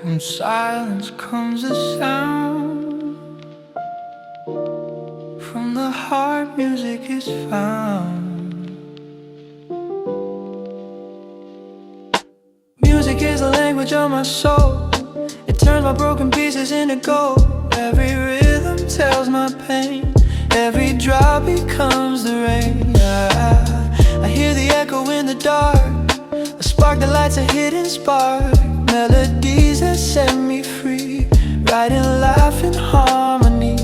From silence comes a sound. From the heart music is found. Music is the language of my soul. It turns my broken pieces into gold. Every rhythm tells my pain. Every drop becomes the rain. I hear the echo in the dark, a spark that lights a hidden spark. Melodies that set me free, writing life in harmony.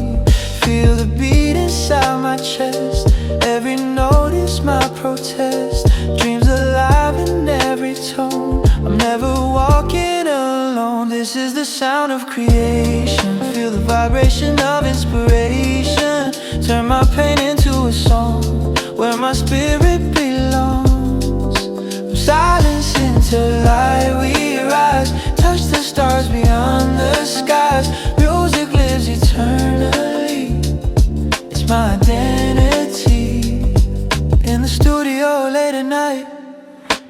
Feel the beat inside my chest. Every note is my protest. Dreams alive in every tone. I'm never walking alone. This is the sound of creation. Feel the vibration of inspiration. Turn my pain into a song where my spirit belongs. From silence into light we rise. Touch the stars beyond the skies. Music lives eternally. It's my identity. In the studio late at night,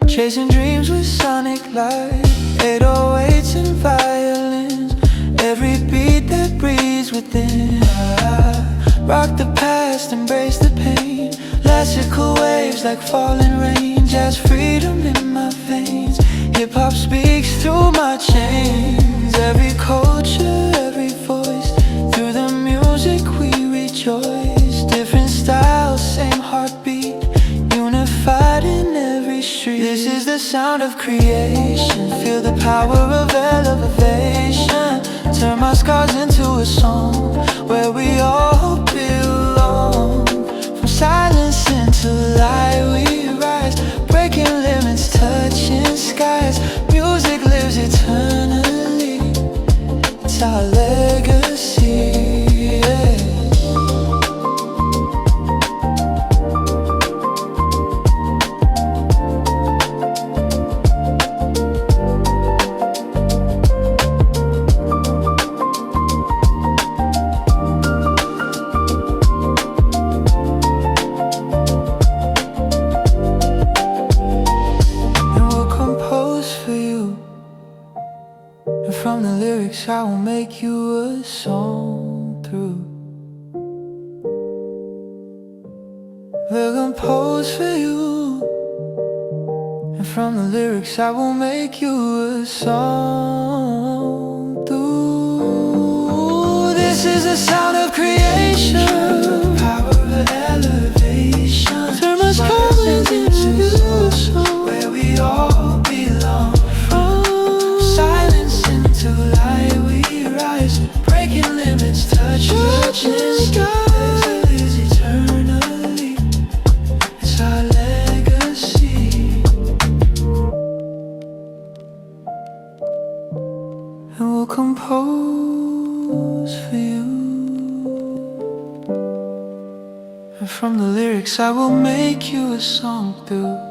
chasing dreams with sonic light. 808s and violins, every beat that breathes within. I rock the past, embrace the pain. Classical waves like falling rain. Jazz freedom in my veins. Hip-hop speaks through my chains. Every culture, every voice. Through the music we rejoice. Different styles, same heartbeat. Unified in every street. This is the sound of creation. Feel the power of elevation. Turn my scars into a song where we all belong. From silence into light we rise. Breaking limits, touching skies. Music lives eternally. It's our legacy, yeah. From the lyrics I will make you a song through. We'll compose for you. And from the lyrics I will make you a song through. This is the sound of creation. The power of elevation. Turn my scars into a song where we all belong. To light we rise, breaking limits, touching skies. Lives eternally. It's our legacy, and we'll compose for you. And from the lyrics I will make you a song through.